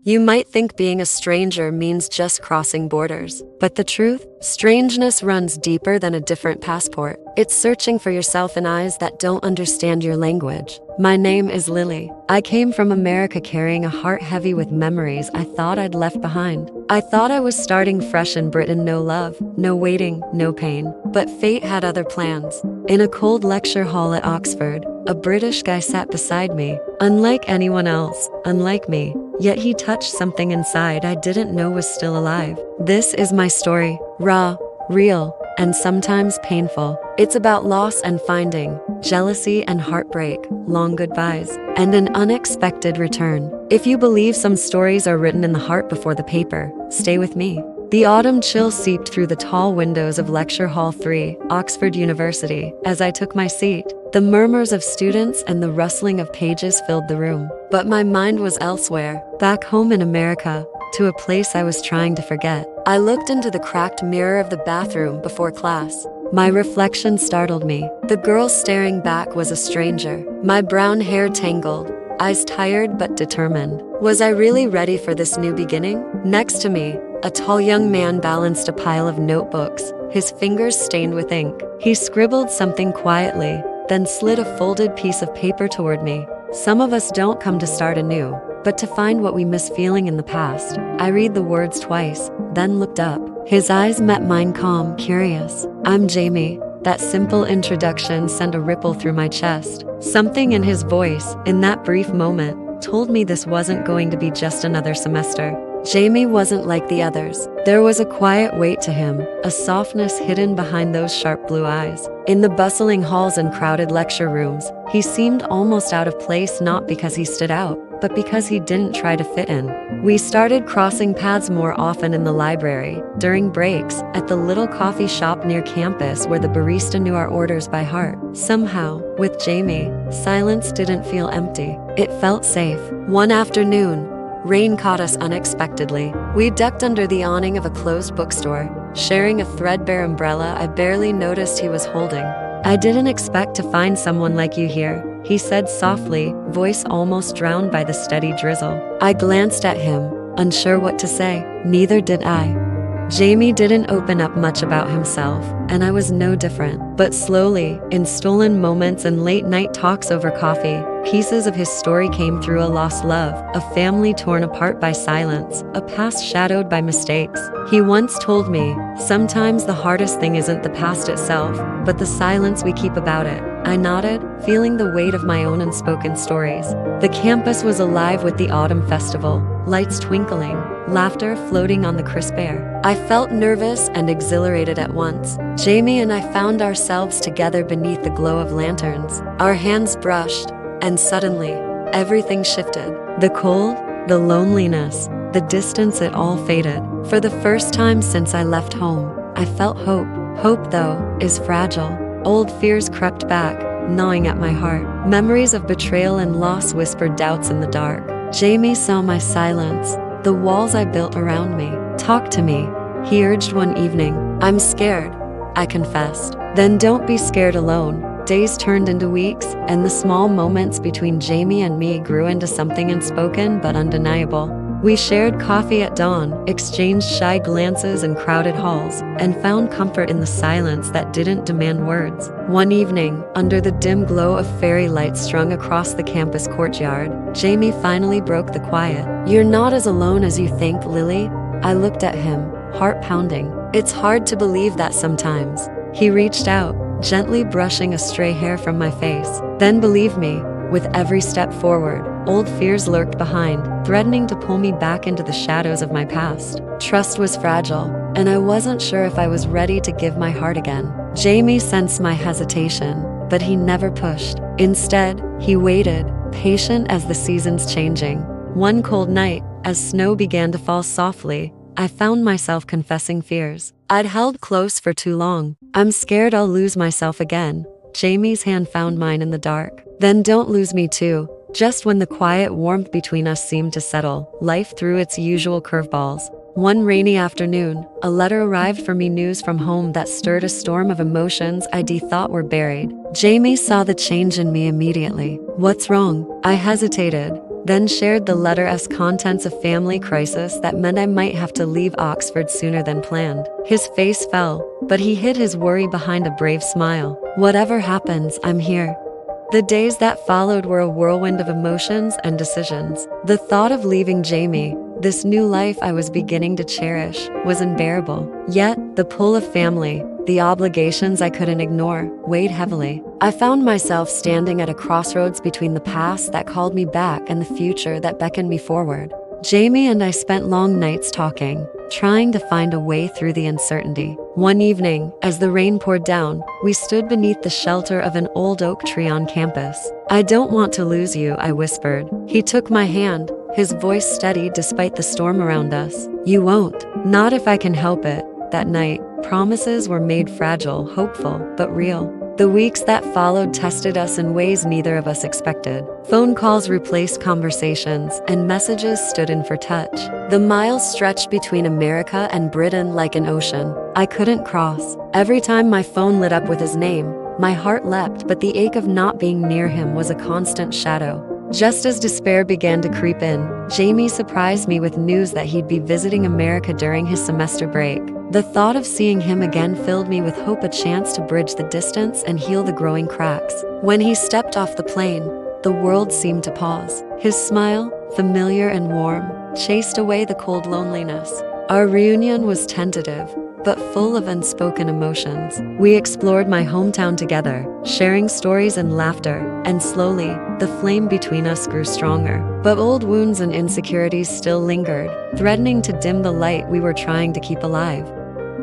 You might think being a stranger means just crossing borders, but the truth? Strangeness runs deeper than a different passport. It's searching for yourself in eyes that don't understand your language. My name is Lily. I came from America carrying a heart heavy with memories I thought I'd left behind. I thought I was starting fresh in Britain, no love, no waiting, no pain. But fate had other plans. In a cold lecture hall at Oxford, a British guy sat beside me, unlike anyone else, unlike me. Yet he touched something inside I didn't know was still alive. This is my story, raw, real, and sometimes painful. It's about loss and finding, jealousy and heartbreak, long goodbyes, and an unexpected return. If you believe some stories are written in the heart before the paper, stay with me. The autumn chill seeped through the tall windows of Lecture Hall 3, Oxford University, as I took my seat. The murmurs of students and the rustling of pages filled the room. But my mind was elsewhere, back home in America, to a place I was trying to forget. I looked into the cracked mirror of the bathroom before class. My reflection startled me. The girl staring back was a stranger, my brown hair tangled, eyes tired but determined. Was I really ready for this new beginning? Next to me, a tall young man balanced a pile of notebooks, his fingers stained with ink. He scribbled something quietly, then slid a folded piece of paper toward me. Some of us don't come to start anew, but to find what we miss feeling in the past. I read the words twice, then looked up. His eyes met mine, calm, curious. I'm Jamie. That simple introduction sent a ripple through my chest. Something in his voice, in that brief moment, told me this wasn't going to be just another semester. Jamie wasn't like the others. There was a quiet weight to him, a softness hidden behind those sharp blue eyes. In the bustling halls and crowded lecture rooms, he seemed almost out of place, not because he stood out, but because he didn't try to fit in. We started crossing paths more often in the library, during breaks, at the little coffee shop near campus where the barista knew our orders by heart. Somehow, with Jamie, silence didn't feel empty. It felt safe. One afternoon, rain caught us unexpectedly. We ducked under the awning of a closed bookstore, sharing a threadbare umbrella I barely noticed he was holding. I didn't expect to find someone like you here, he said softly, voice almost drowned by the steady drizzle. I glanced at him, unsure what to say. Neither did I. Jamie didn't open up much about himself, and I was no different. But slowly, in stolen moments and late-night talks over coffee, pieces of his story came through: a lost love, a family torn apart by silence, a past shadowed by mistakes. He once told me, sometimes the hardest thing isn't the past itself, but the silence we keep about it. I nodded, feeling the weight of my own unspoken stories. The campus was alive with the autumn festival, lights twinkling, laughter floating on the crisp air. I felt nervous and exhilarated at once. Jamie and I found ourselves together beneath the glow of lanterns. Our hands brushed, and suddenly, everything shifted. The cold, the loneliness, the distance, it all faded. For the first time since I left home, I felt hope. Hope, though, is fragile. Old fears crept back, gnawing at my heart. Memories of betrayal and loss whispered doubts in the dark. Jamie saw my silence, the walls I built around me. Talk to me, he urged one evening. I'm scared, I confessed. Then don't be scared alone. Days turned into weeks, and the small moments between Jamie and me grew into something unspoken but undeniable. We shared coffee at dawn, exchanged shy glances in crowded halls, and found comfort in the silence that didn't demand words. One evening, under the dim glow of fairy lights strung across the campus courtyard, Jamie finally broke the quiet. You're not as alone as you think, Lily. I looked at him, heart pounding. It's hard to believe that sometimes. He reached out, gently brushing a stray hair from my face. Then, believe me, with every step forward, old fears lurked behind, threatening to pull me back into the shadows of my past. Trust was fragile, and I wasn't sure if I was ready to give my heart again. Jamie sensed my hesitation, but he never pushed. Instead, he waited, patient as the seasons changing. One cold night, as snow began to fall softly, I found myself confessing fears I'd held close for too long. I'm scared I'll lose myself again. Jamie's hand found mine in the dark. Then don't lose me too. Just when the quiet warmth between us seemed to settle, life threw its usual curveballs. One rainy afternoon, a letter arrived for me, news from home that stirred a storm of emotions I'd thought were buried. Jamie saw the change in me immediately. What's wrong? I hesitated, then shared the letter's contents of family crisis that meant I might have to leave Oxford sooner than planned. His face fell, but he hid his worry behind a brave smile. Whatever happens, I'm here. The days that followed were a whirlwind of emotions and decisions. The thought of leaving Jamie, this new life I was beginning to cherish, was unbearable. Yet, the pull of family, the obligations I couldn't ignore, weighed heavily. I found myself standing at a crossroads between the past that called me back and the future that beckoned me forward. Jamie and I spent long nights talking, trying to find a way through the uncertainty. One evening, as the rain poured down, we stood beneath the shelter of an old oak tree on campus. "I don't want to lose you," I whispered. He took my hand, his voice steady despite the storm around us. "You won't. Not if I can help it." That night, promises were made fragile, hopeful, but real. The weeks that followed tested us in ways neither of us expected. Phone calls replaced conversations, and messages stood in for touch. The miles stretched between America and Britain like an ocean I couldn't cross. Every time my phone lit up with his name, my heart leapt, but the ache of not being near him was a constant shadow. Just as despair began to creep in, Jamie surprised me with news that he'd be visiting America during his semester break. The thought of seeing him again filled me with hope, a chance to bridge the distance and heal the growing cracks. When he stepped off the plane, the world seemed to pause. His smile, familiar and warm, chased away the cold loneliness. Our reunion was tentative, but full of unspoken emotions. We explored my hometown together, sharing stories and laughter, and slowly, the flame between us grew stronger. But old wounds and insecurities still lingered, threatening to dim the light we were trying to keep alive.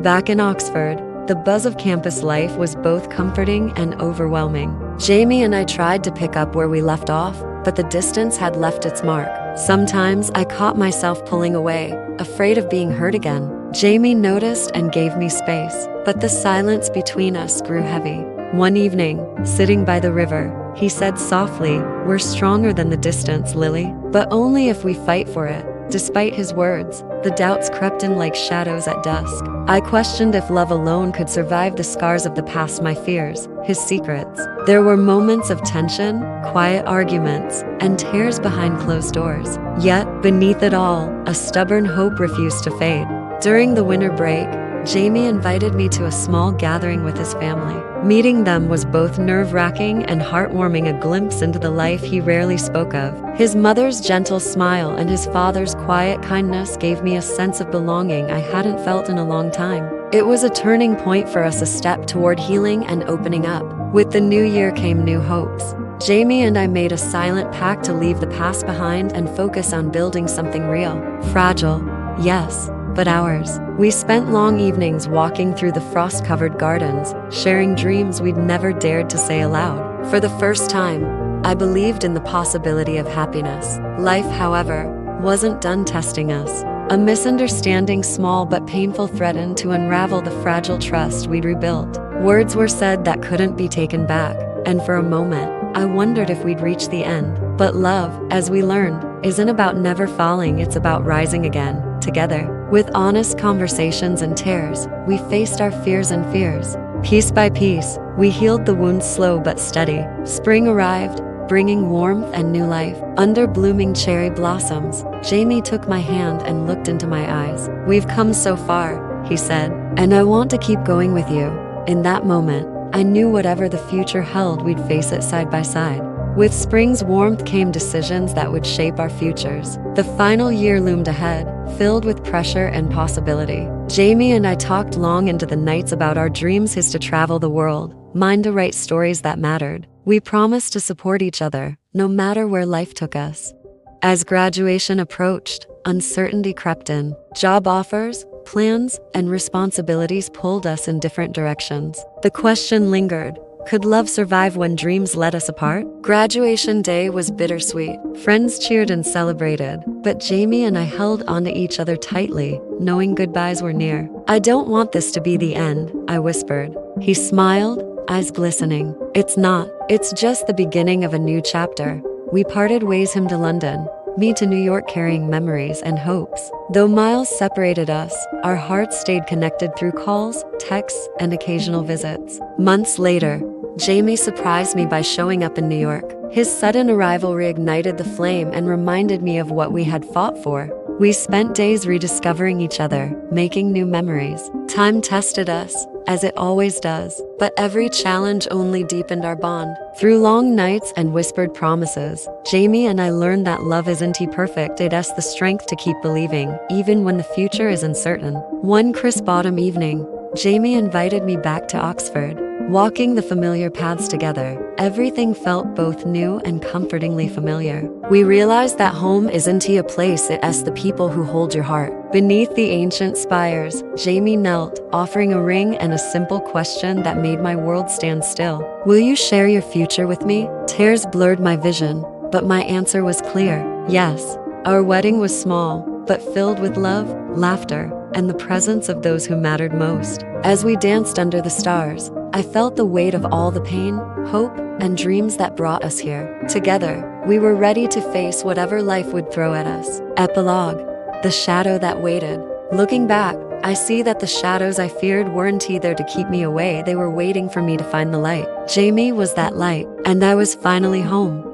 Back in Oxford, the buzz of campus life was both comforting and overwhelming. Jamie and I tried to pick up where we left off, but the distance had left its mark. Sometimes I caught myself pulling away, afraid of being hurt again. Jamie noticed and gave me space, but the silence between us grew heavy. One evening, sitting by the river, he said softly, "We're stronger than the distance, Lily, but only if we fight for it." Despite his words, the doubts crept in like shadows at dusk. I questioned if love alone could survive the scars of the past, my fears, his secrets. There were moments of tension, quiet arguments, and tears behind closed doors. Yet, beneath it all, a stubborn hope refused to fade. During the winter break, Jamie invited me to a small gathering with his family. Meeting them was both nerve-wracking and heartwarming, a glimpse into the life he rarely spoke of. His mother's gentle smile and his father's quiet kindness gave me a sense of belonging I hadn't felt in a long time. It was a turning point for us, a step toward healing and opening up. With the new year came new hopes. Jamie and I made a silent pact to leave the past behind and focus on building something real. Fragile, yes, but ours. We spent long evenings walking through the frost-covered gardens, sharing dreams we'd never dared to say aloud. For the first time, I believed in the possibility of happiness. Life, however, wasn't done testing us. A misunderstanding, small but painful, threatened to unravel the fragile trust we'd rebuilt. Words were said that couldn't be taken back, and for a moment, I wondered if we'd reach the end. But love, as we learned, isn't about never falling, it's about rising again, together. With honest conversations and tears, we faced our fears and fears. Piece by piece, we healed the wounds, slow but steady. Spring arrived, bringing warmth and new life. Under blooming cherry blossoms, Jamie took my hand and looked into my eyes. "We've come so far," he said, "and I want to keep going with you." In that moment, I knew whatever the future held, we'd face it side by side. With spring's warmth came decisions that would shape our futures. The final year loomed ahead, filled with pressure and possibility. Jamie and I talked long into the nights about our dreams, his to travel the world, mine to write stories that mattered. We promised to support each other, no matter where life took us. As graduation approached, uncertainty crept in. Job offers, plans, and responsibilities pulled us in different directions. The question lingered: could love survive when dreams led us apart? Graduation day was bittersweet. Friends cheered and celebrated, but Jamie and I held onto each other tightly, knowing goodbyes were near. "I don't want this to be the end," I whispered. He smiled, eyes glistening. "It's not. It's just the beginning of a new chapter." We parted ways, him to London, me to New York, carrying memories and hopes. Though miles separated us, our hearts stayed connected through calls, texts, and occasional visits. Months later, Jamie surprised me by showing up in New York. His sudden arrival reignited the flame and reminded me of what we had fought for. We spent days rediscovering each other, making new memories. Time tested us, as it always does, but every challenge only deepened our bond. Through long nights and whispered promises, Jamie and I learned that love isn't perfect. It has the strength to keep believing, even when the future is uncertain. One crisp autumn evening, Jamie invited me back to Oxford. Walking the familiar paths together, everything felt both new and comfortingly familiar. We realized that home isn't a place, it is the people who hold your heart. Beneath the ancient spires, Jamie knelt, offering a ring and a simple question that made my world stand still. Will you share your future with me? Tears blurred my vision, but my answer was clear. Yes. Our wedding was small, but filled with love, laughter, and the presence of those who mattered most. As we danced under the stars, I felt the weight of all the pain, hope, and dreams that brought us here. Together, we were ready to face whatever life would throw at us. Epilogue: the shadow that waited. Looking back, I see that the shadows I feared weren't there to keep me away, they were waiting for me to find the light. Jamie was that light, and I was finally home.